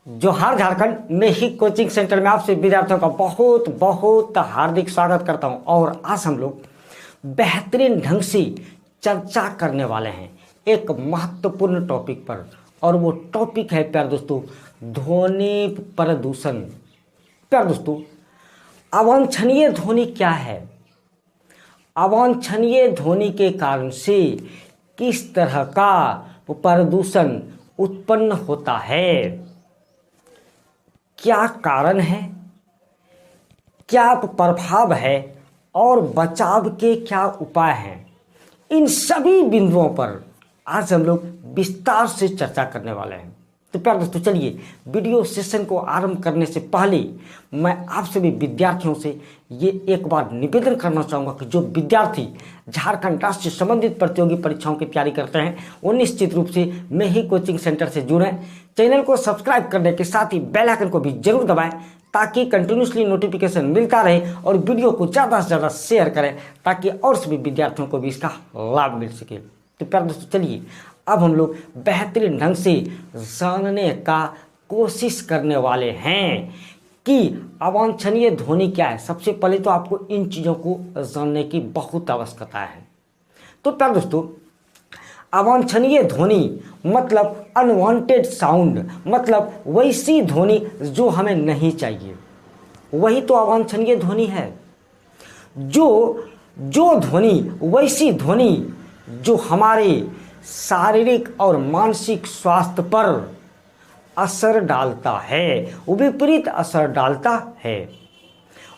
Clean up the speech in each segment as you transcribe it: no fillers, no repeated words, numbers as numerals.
जोहार झारखंड में ही coaching centre में आपसे विद्यार्थियों का बहुत बहुत हार्दिक स्वागत करता हूं। और आज हम लोग बेहतरीन ढंग से चर्चा करने वाले हैं एक महत्वपूर्ण टॉपिक पर, और वो टॉपिक है प्यारे दोस्तों ध्वनि प्रदूषण। प्यारे दोस्तों, अवांछनीय ध्वनि क्या है? अवांछनीय ध्वनि के कारण से किस तरह का प्रदूषण उत्पन्न होता है, क्या कारण है, क्या प्रभाव है और बचाव के क्या उपाय हैं, इन सभी बिंदुओं पर आज हम लोग विस्तार से चर्चा करने वाले हैं। तो प्यारे दोस्तों, चलिए वीडियो सेशन को आरंभ करने से पहले मैं आप सभी विद्यार्थियों से ये एक बार निवेदन करना चाहूँगा कि जो विद्यार्थी झारखंड राज्य से संबंधित प्रतियोगी परीक्षाओं की तैयारी करते हैं वो निश्चित रूप से मैं ही कोचिंग सेंटर से जुड़ें। चैनल को सब्सक्राइब करने के साथ ही बेल आइकन को भी जरूर दबाएं ताकि कंटिन्यूसली नोटिफिकेशन मिलता रहे, और वीडियो को ज़्यादा से ज़्यादा शेयर करें ताकि और सभी विद्यार्थियों को भी इसका लाभ मिल सके। तो प्यारे दोस्तों, चलिए अब हम लोग बेहतरीन ढंग से जानने का कोशिश करने वाले हैं कि अवांछनीय ध्वनि क्या है। सबसे पहले तो आपको इन चीज़ों को जानने की बहुत आवश्यकता है। तो प्यारे दोस्तों, अवांछनीय ध्वनि मतलब अनवांटेड साउंड, मतलब वैसी ध्वनि जो हमें नहीं चाहिए, वही तो अवांछनीय ध्वनि है। जो ध्वनि, वैसी ध्वनि जो हमारे शारीरिक और मानसिक स्वास्थ्य पर असर डालता है, विपरीत असर डालता है,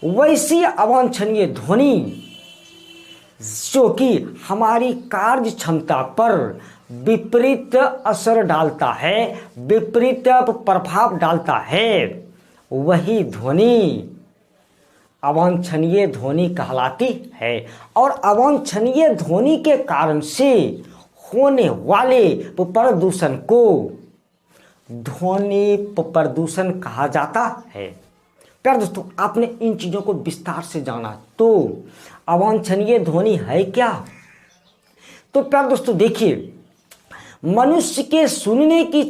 वैसी अवांछनीय ध्वनि जो कि हमारी कार्य क्षमता पर विपरीत असर डालता है, विपरीत प्रभाव डालता है, वही ध्वनि अवांछनीय ध्वनि कहलाती है। और अवांछनीय ध्वनि के कारण से होने वाले प्रदूषण को ध्वनि प्रदूषण कहा जाता है। प्यारे दोस्तों, आपने इन चीज़ों को विस्तार से जाना, तो अवांछनीय ध्वनि है क्या? तो प्यारे दोस्तों देखिए, मनुष्य के सुनने की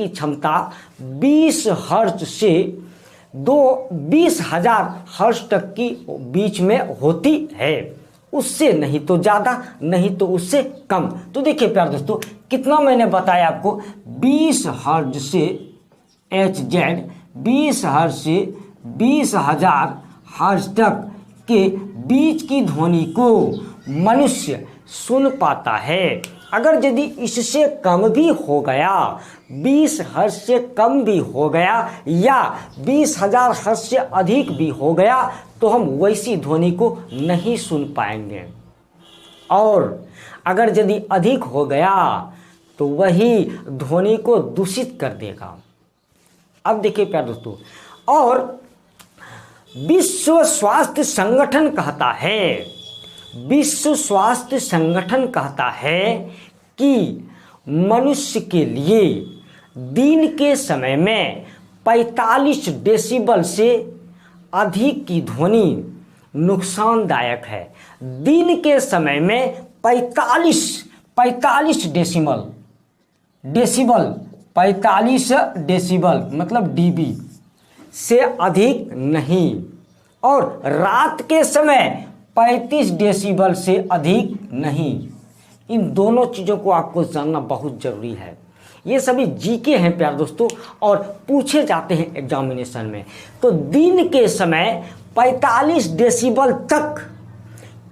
क्षमता 20 हर्ट्ज से 20,000 हर्ट्ज तक की बीच में होती है, उससे नहीं तो ज़्यादा नहीं तो उससे कम। तो देखिए प्यारे दोस्तों, कितना मैंने बताया आपको, 20 हर्ट्ज से HZ, 20 हर्ट्ज से 20,000 हर्ट्ज तक के बीच की ध्वनि को मनुष्य सुन पाता है। अगर यदि इससे कम भी हो गया, 20 हर्ट्ज से कम भी हो गया या 20,000 हर्ट्ज से अधिक भी हो गया, तो हम वैसी ध्वनि को नहीं सुन पाएंगे। और अगर यदि अधिक हो गया तो वही ध्वनि को दूषित कर देगा। अब देखिए प्यारे दोस्तों, और विश्व स्वास्थ्य संगठन कहता है कि मनुष्य के लिए दिन के समय में 45 डेसिबल से अधिक की ध्वनि नुकसानदायक है। दिन के समय में 45 डेसिबल मतलब डीबी से अधिक नहीं, और रात के समय 35 डेसिबल से अधिक नहीं। इन दोनों चीज़ों को आपको जानना बहुत ज़रूरी है। ये सभी जीके हैं प्यारे दोस्तों, और पूछे जाते हैं एग्जामिनेशन में। तो दिन के समय 45 डेसिबल तक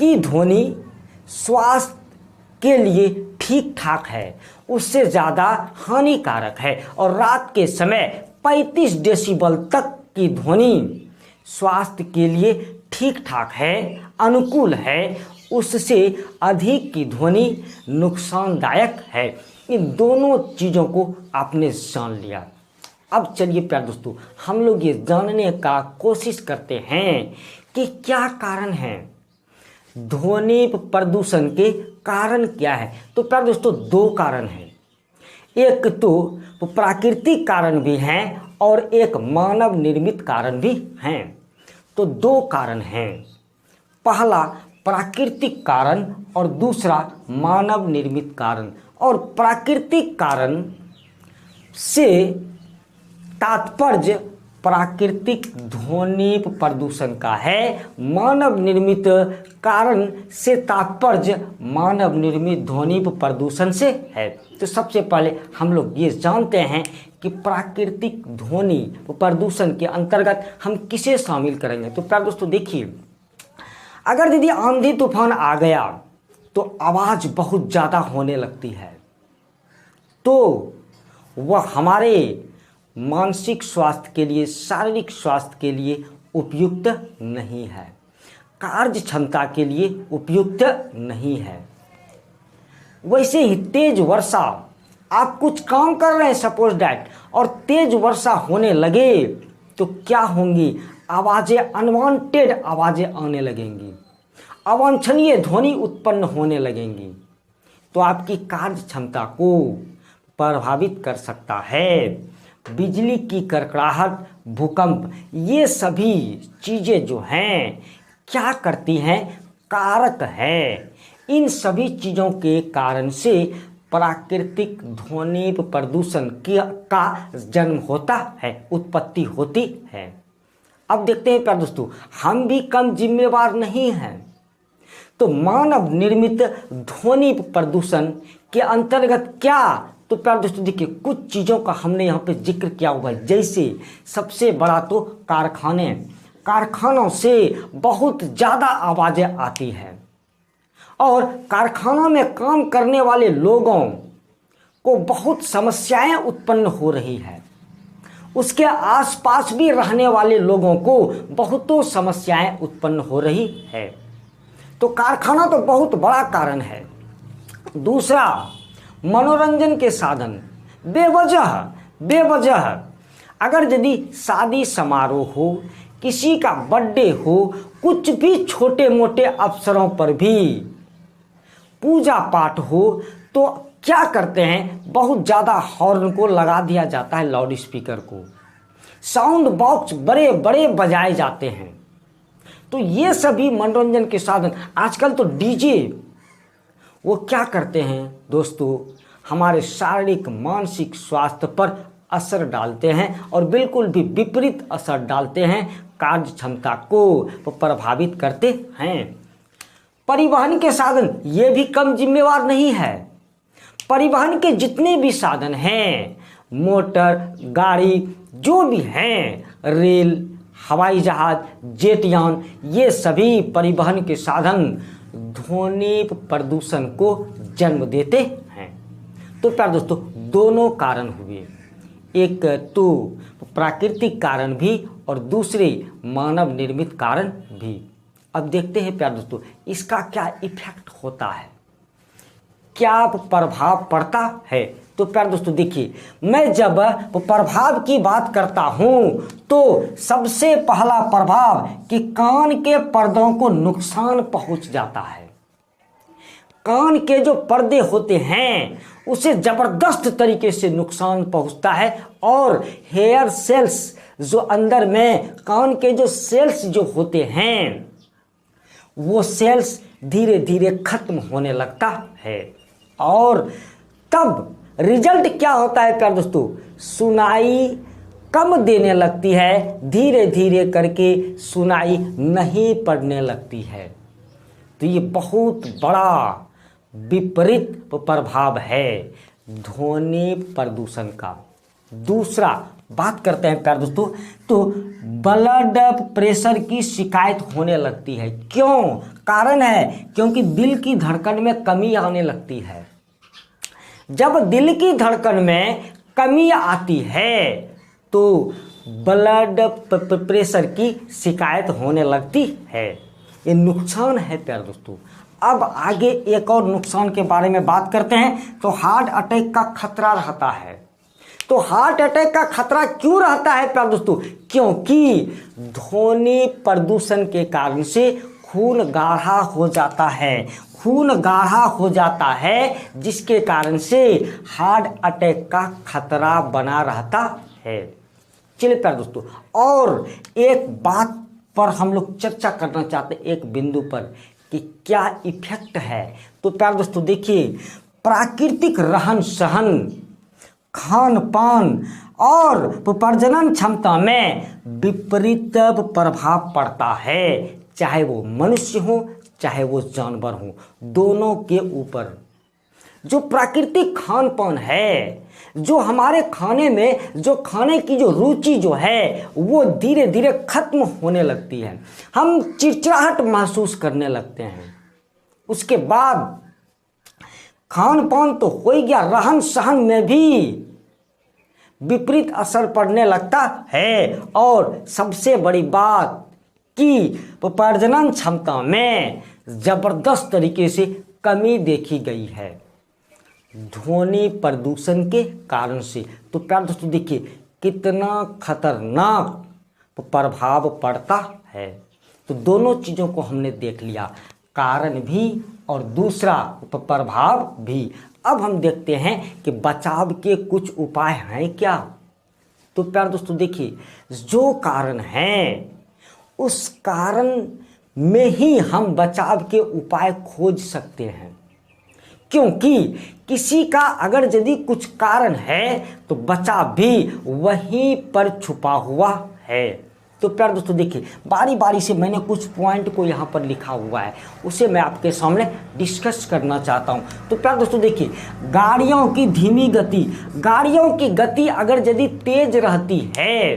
की ध्वनि स्वास्थ्य के लिए ठीक ठाक है, उससे ज़्यादा हानिकारक है। और रात के समय 35 डेसिबल तक की ध्वनि स्वास्थ्य के लिए ठीक ठाक है, अनुकूल है, उससे अधिक की ध्वनि नुकसानदायक है। इन दोनों चीज़ों को आपने जान लिया। अब चलिए प्यारे दोस्तों, हम लोग ये जानने का कोशिश करते हैं कि क्या कारण है, ध्वनि प्रदूषण के कारण क्या है। तो प्यारे दोस्तों, दो कारण हैं, एक तो प्राकृतिक कारण भी हैं और एक मानव निर्मित कारण भी हैं। तो दो कारण हैं, पहला प्राकृतिक कारण और दूसरा मानव निर्मित कारण। और प्राकृतिक कारण से तात्पर्य प्राकृतिक ध्वनि प्रदूषण का है। मानव निर्मित कारण से तात्पर्य मानव निर्मित ध्वनि प्रदूषण से है। तो सबसे पहले हम लोग ये जानते हैं कि प्राकृतिक ध्वनि प्रदूषण के अंतर्गत हम किसे शामिल करेंगे। तो प्यारे दोस्तों देखिए, अगर यदि आंधी तूफान आ गया तो आवाज़ बहुत ज़्यादा होने लगती है, तो वह हमारे मानसिक स्वास्थ्य के लिए, शारीरिक स्वास्थ्य के लिए उपयुक्त नहीं है, कार्य क्षमता के लिए उपयुक्त नहीं है। वैसे ही तेज वर्षा, आप कुछ काम कर रहे हैं सपोज डैट, और तेज वर्षा होने लगे तो क्या होंगी, आवाज़ें, अनवांटेड आवाज़ें आने लगेंगी, अवांछनीय ध्वनि उत्पन्न होने लगेंगी, तो आपकी कार्य क्षमता को प्रभावित कर सकता है। बिजली की कड़कड़ाहट, भूकंप, ये सभी चीज़ें जो हैं क्या करती हैं, कारक है। इन सभी चीज़ों के कारण से प्राकृतिक ध्वनि प्रदूषण का जन्म होता है, उत्पत्ति होती है। अब देखते हैं प्यारे दोस्तों, हम भी कम जिम्मेवार नहीं हैं। तो मानव निर्मित ध्वनि प्रदूषण के अंतर्गत क्या, तो प्यारे दोस्तों देखिए, कुछ चीज़ों का हमने यहाँ पे जिक्र किया हुआ है। जैसे सबसे बड़ा तो कारखानों से बहुत ज़्यादा आवाज़ें आती हैं, और कारखानों में काम करने वाले लोगों को बहुत समस्याएं उत्पन्न हो रही है। उसके आसपास भी रहने वाले लोगों को बहुतों समस्याएं उत्पन्न हो रही है। तो कारखाना तो बहुत बड़ा कारण है। दूसरा, मनोरंजन के साधन, बेवजह अगर यदि शादी समारोह हो, किसी का बर्थडे हो, कुछ भी छोटे मोटे अवसरों पर भी पूजा पाठ हो, तो क्या करते हैं, बहुत ज़्यादा हॉर्न को लगा दिया जाता है, लाउड स्पीकर को, साउंड बॉक्स बड़े बड़े बजाए जाते हैं। तो ये सभी मनोरंजन के साधन, आजकल तो डीजे, वो क्या करते हैं दोस्तों, हमारे शारीरिक मानसिक स्वास्थ्य पर असर डालते हैं और बिल्कुल भी विपरीत असर डालते हैं, कार्य क्षमता को प्रभावित करते हैं। परिवहन के साधन, ये भी कम जिम्मेवार नहीं है। परिवहन के जितने भी साधन हैं, मोटर गाड़ी जो भी हैं, रेल, हवाई जहाज, जेटयान, ये सभी परिवहन के साधन ध्वनि प्रदूषण को जन्म देते हैं। तो प्यारे दोस्तों, दोनों कारण हुए, एक तो प्राकृतिक कारण भी और दूसरे मानव निर्मित कारण भी। अब देखते हैं प्यारे दोस्तों, इसका क्या इफेक्ट होता है, क्या प्रभाव पड़ता है। तो प्यारे दोस्तों देखिए, मैं जब प्रभाव की बात करता हूं तो सबसे पहला प्रभाव कि कान के पर्दों को नुकसान पहुंच जाता है। कान के जो पर्दे होते हैं उसे जबरदस्त तरीके से नुकसान पहुंचता है, और हेयर सेल्स जो अंदर में कान के जो सेल्स जो होते हैं, वो सेल्स धीरे धीरे खत्म होने लगता है, और तब रिजल्ट क्या होता है प्यारे दोस्तों, सुनाई कम देने लगती है, धीरे धीरे करके सुनाई नहीं पड़ने लगती है। तो ये बहुत बड़ा विपरीत प्रभाव है ध्वनि प्रदूषण का। दूसरा बात करते हैं प्यारे दोस्तों, तो ब्लड प्रेशर की शिकायत होने लगती है। क्यों? कारण है क्योंकि दिल की धड़कन में कमी आने लगती है। जब दिल की धड़कन में कमी आती है तो ब्लड प्रेशर की शिकायत होने लगती है। ये नुकसान है प्यारे दोस्तों। अब आगे एक और नुकसान के बारे में बात करते हैं, तो हार्ट अटैक का खतरा रहता है। तो हार्ट अटैक का खतरा क्यों रहता है प्यारे दोस्तों? क्योंकि ध्वनि प्रदूषण के कारण से खून गाढ़ा हो जाता है, खून गाढ़ा हो जाता है, जिसके कारण से हार्ट अटैक का खतरा बना रहता है। चलिए प्यारे दोस्तों, और एक बात पर हम लोग चर्चा करना चाहते हैं, एक बिंदु पर, कि क्या इफेक्ट है। तो प्यारे दोस्तों देखिए, प्राकृतिक रहन सहन खान पान और प्रजनन क्षमता में विपरीत प्रभाव पड़ता है, चाहे वो मनुष्य हो चाहे वो जानवर हो, दोनों के ऊपर। जो प्राकृतिक खान पान है, जो हमारे खाने में जो खाने की जो रुचि जो है वो धीरे धीरे खत्म होने लगती है, हम चिड़चिड़ाहट महसूस करने लगते हैं। उसके बाद खान पान तो हो ही गया, रहन सहन में भी विपरीत असर पड़ने लगता है। और सबसे बड़ी बात कि प्रजनन क्षमता में जबरदस्त तरीके से कमी देखी गई है ध्वनि प्रदूषण के कारण से। तो प्यारे दोस्तों देखिए कितना खतरनाक प्रभाव पड़ता है। तो दोनों चीज़ों को हमने देख लिया, कारण भी और दूसरा प्रभाव भी। अब हम देखते हैं कि बचाव के कुछ उपाय हैं क्या। तो प्यारे दोस्तों देखिए, जो कारण हैं उस कारण में ही हम बचाव के उपाय खोज सकते हैं, क्योंकि किसी का अगर यदि कुछ कारण है तो बचाव भी वहीं पर छुपा हुआ है। तो प्यारे दोस्तों देखिए, बारी बारी से मैंने कुछ पॉइंट को यहाँ पर लिखा हुआ है, उसे मैं आपके सामने डिस्कस करना चाहता हूँ। तो प्यारे दोस्तों देखिए, गाड़ियों की धीमी गति, गाड़ियों की गति अगर यदि तेज रहती है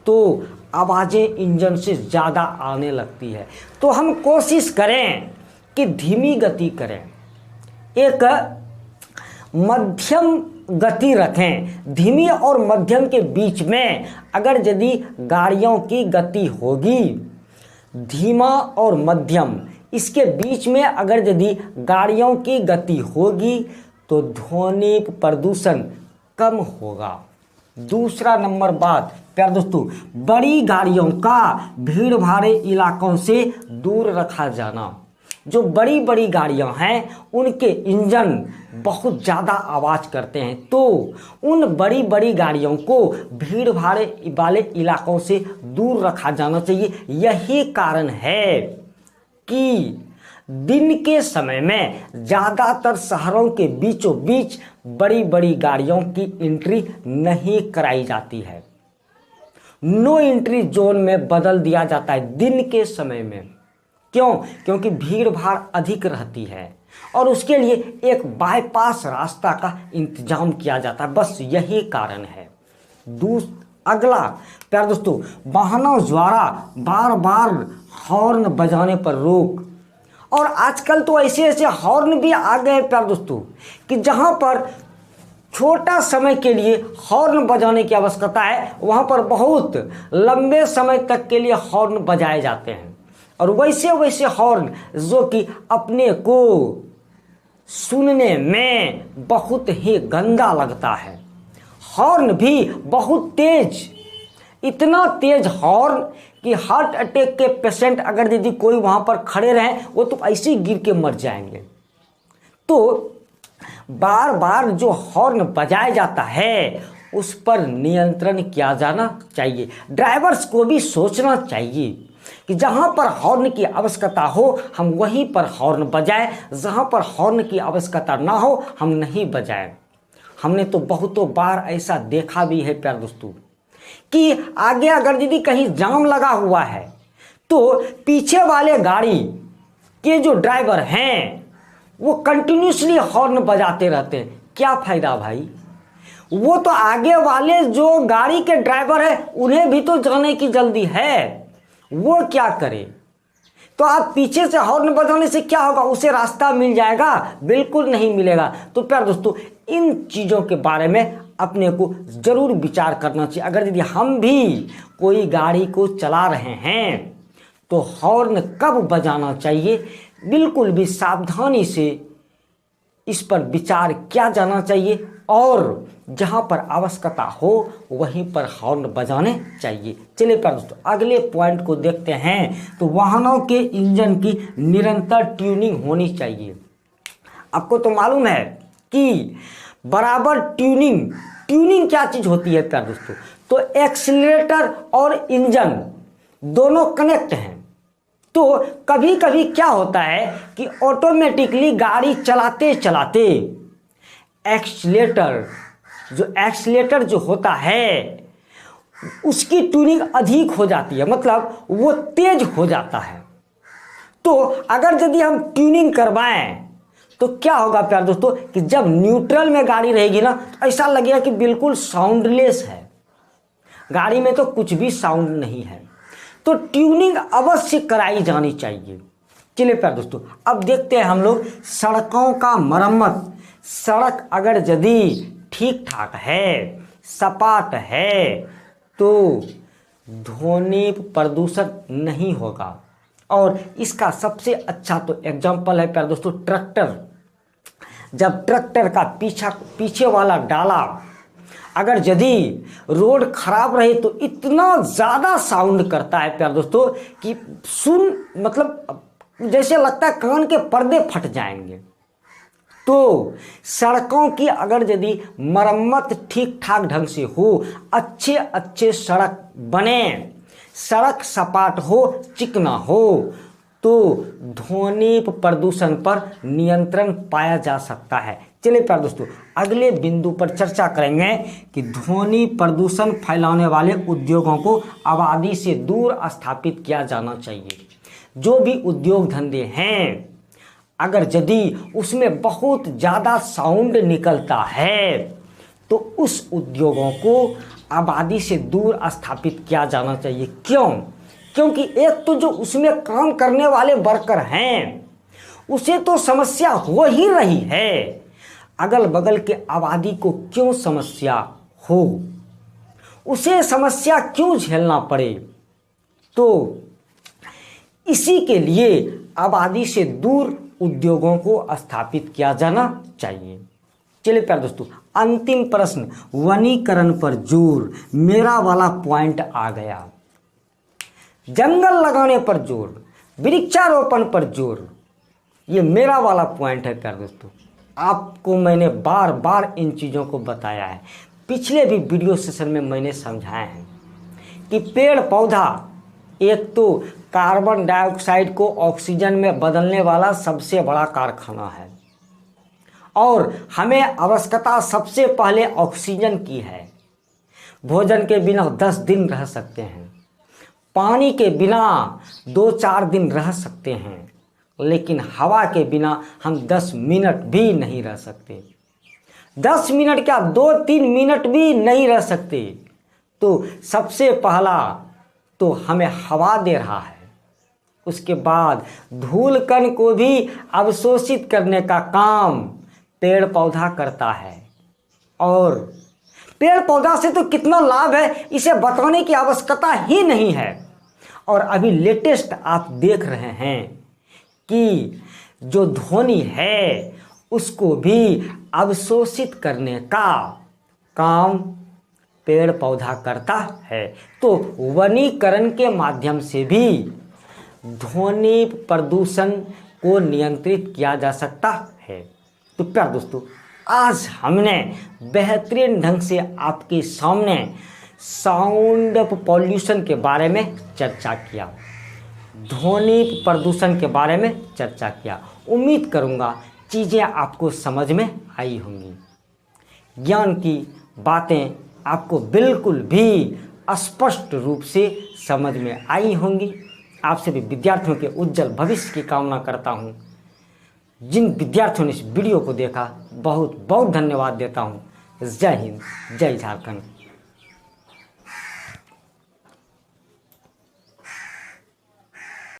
तो आवाज़ें इंजन से ज़्यादा आने लगती है। तो हम कोशिश करें कि धीमी गति करें, एक मध्यम गति रखें। धीमी और मध्यम के बीच में अगर यदि गाड़ियों की गति होगी, धीमा और मध्यम इसके बीच में अगर यदि गाड़ियों की गति होगी तो ध्वनि प्रदूषण कम होगा। दूसरा नंबर बात प्यारे दोस्तों, बड़ी गाड़ियों का भीड़ भाड़े इलाकों से दूर रखा जाना। जो बड़ी बड़ी गाड़ियां हैं उनके इंजन बहुत ज़्यादा आवाज़ करते हैं, तो उन बड़ी बड़ी गाड़ियों को भीड़ भाड़े वाले इलाकों से दूर रखा जाना चाहिए। यही कारण है कि दिन के समय में ज़्यादातर शहरों के बीचों बीच बड़ी बड़ी गाड़ियों की एंट्री नहीं कराई जाती है, नो एंट्री जोन में बदल दिया जाता है दिन के समय में। क्यों? क्योंकि भीड़ भाड़ अधिक रहती है और उसके लिए एक बाईपास रास्ता का इंतजाम किया जाता है, बस यही कारण है। अगला प्यारे दोस्तों, वाहनों द्वारा बार बार हॉर्न बजाने पर रोक। और आजकल तो ऐसे ऐसे हॉर्न भी आ गए प्यारे दोस्तों कि जहां पर छोटा समय के लिए हॉर्न बजाने की आवश्यकता है, वहां पर बहुत लंबे समय तक के लिए हॉर्न बजाए जाते हैं। और वैसे वैसे हॉर्न जो कि अपने को सुनने में बहुत ही गंदा लगता है। हॉर्न भी बहुत तेज, इतना तेज हॉर्न कि हार्ट अटैक के पेशेंट अगर यदि कोई वहां पर खड़े रहें वो तो ऐसे ही गिर के मर जाएंगे। तो बार बार जो हॉर्न बजाया जाता है उस पर नियंत्रण किया जाना चाहिए। ड्राइवर्स को भी सोचना चाहिए कि जहां पर हॉर्न की आवश्यकता हो हम वहीं पर हॉर्न बजाएं, जहां पर हॉर्न की आवश्यकता ना हो हम नहीं बजाएं। हमने तो बहुतों बार ऐसा देखा भी है प्यारे दोस्तों कि आगे अगर यदि कहीं जाम लगा हुआ है तो पीछे वाले गाड़ी के जो ड्राइवर हैं वो कंटिन्यूसली हॉर्न बजाते रहते हैं। क्या फायदा भाई? वो तो आगे वाले जो गाड़ी के ड्राइवर है उन्हें भी तो जाने की जल्दी है, वो क्या करे? तो आप पीछे से हॉर्न बजाने से क्या होगा? उसे रास्ता मिल जाएगा? बिल्कुल नहीं मिलेगा। तो प्यारे दोस्तों, इन चीज़ों के बारे में अपने को जरूर विचार करना चाहिए। अगर यदि हम भी कोई गाड़ी को चला रहे हैं तो हॉर्न कब बजाना चाहिए, बिल्कुल भी सावधानी से इस पर विचार किया जाना चाहिए और जहां पर आवश्यकता हो वहीं पर हॉर्न बजाने चाहिए। चलिए प्यारे दोस्तों, अगले पॉइंट को देखते हैं। तो वाहनों के इंजन की निरंतर ट्यूनिंग होनी चाहिए। आपको तो मालूम है कि बराबर ट्यूनिंग क्या चीज होती है प्यारे दोस्तों? तो एक्सीलरेटर और इंजन दोनों कनेक्ट हैं। तो कभी कभी क्या होता है कि ऑटोमेटिकली गाड़ी चलाते चलाते एक्सीलरेटर जो एक्सीलेटर जो होता है उसकी ट्यूनिंग अधिक हो जाती है, मतलब वो तेज हो जाता है। तो अगर यदि हम ट्यूनिंग करवाएं तो क्या होगा प्यारे दोस्तों कि जब न्यूट्रल में गाड़ी रहेगी ना तो ऐसा लगेगा कि बिल्कुल साउंडलेस है, गाड़ी में तो कुछ भी साउंड नहीं है। तो ट्यूनिंग अवश्य कराई जानी चाहिए। चलिए प्यारे दोस्तों, अब देखते हैं हम लोग सड़कों का मरम्मत। सड़क अगर यदि ठीक ठाक है, सपाट है, तो ध्वनि प्रदूषण नहीं होगा। और इसका सबसे अच्छा तो एग्जाम्पल है प्यारे दोस्तों ट्रैक्टर। जब ट्रैक्टर का पीछे वाला डाला अगर यदि रोड खराब रहे तो इतना ज़्यादा साउंड करता है प्यारे दोस्तों कि मतलब जैसे लगता है कान के पर्दे फट जाएंगे। तो सड़कों की अगर यदि मरम्मत ठीक ठाक ढंग से हो, अच्छे सड़क बने, सड़क सपाट हो, चिकना हो, तो ध्वनि प्रदूषण पर नियंत्रण पाया जा सकता है। चलिए प्यारे दोस्तों, अगले बिंदु पर चर्चा करेंगे कि ध्वनि प्रदूषण फैलाने वाले उद्योगों को आबादी से दूर स्थापित किया जाना चाहिए। जो भी उद्योग धंधे हैं, अगर यदि उसमें बहुत ज़्यादा साउंड निकलता है तो उस उद्योगों को आबादी से दूर स्थापित किया जाना चाहिए। क्यों? क्योंकि एक तो जो उसमें काम करने वाले वर्कर हैं उसे तो समस्या हो ही रही है, अगल बगल के आबादी को क्यों समस्या हो, उसे समस्या क्यों झेलना पड़े। तो इसी के लिए आबादी से दूर उद्योगों को स्थापित किया जाना चाहिए। चलिए प्यारे दोस्तों, अंतिम प्रश्न, वनीकरण पर जोर, मेरा वाला पॉइंट आ गया। जंगल लगाने पर जोर, वृक्षारोपण पर जोर, ये मेरा वाला पॉइंट है प्यारे दोस्तों। आपको मैंने बार बार इन चीज़ों को बताया है, पिछले भी वीडियो सेशन में मैंने समझाया है कि पेड़ पौधा एक तो कार्बन डाइऑक्साइड को ऑक्सीजन में बदलने वाला सबसे बड़ा कारखाना है, और हमें आवश्यकता सबसे पहले ऑक्सीजन की है। भोजन के बिना 10 दिन रह सकते हैं, पानी के बिना 2-4 दिन रह सकते हैं, लेकिन हवा के बिना हम 10 मिनट भी नहीं रह सकते। 10 मिनट क्या, 2-3 मिनट भी नहीं रह सकते। तो सबसे पहला तो हमें हवा दे रहा है, उसके बाद धूल कण को भी अवशोषित करने का काम पेड़ पौधा करता है। और पेड़ पौधा से तो कितना लाभ है इसे बताने की आवश्यकता ही नहीं है। और अभी लेटेस्ट आप देख रहे हैं कि जो ध्वनि है उसको भी अवशोषित करने का काम पेड़ पौधा करता है। तो वनीकरण के माध्यम से भी ध्वनि प्रदूषण को नियंत्रित किया जा सकता है। तो प्यारे दोस्तों, आज हमने बेहतरीन ढंग से आपके सामने साउंड पॉल्यूशन के बारे में चर्चा किया, ध्वनि प्रदूषण के बारे में चर्चा किया। उम्मीद करूंगा चीज़ें आपको समझ में आई होंगी, ज्ञान की बातें आपको बिल्कुल भी स्पष्ट रूप से समझ में आई होंगी। आप सभी विद्यार्थियों के उज्जवल भविष्य की कामना करता हूँ। जिन विद्यार्थियों ने इस वीडियो को देखा बहुत बहुत धन्यवाद देता हूँ। जय हिंद, जय झारखंड।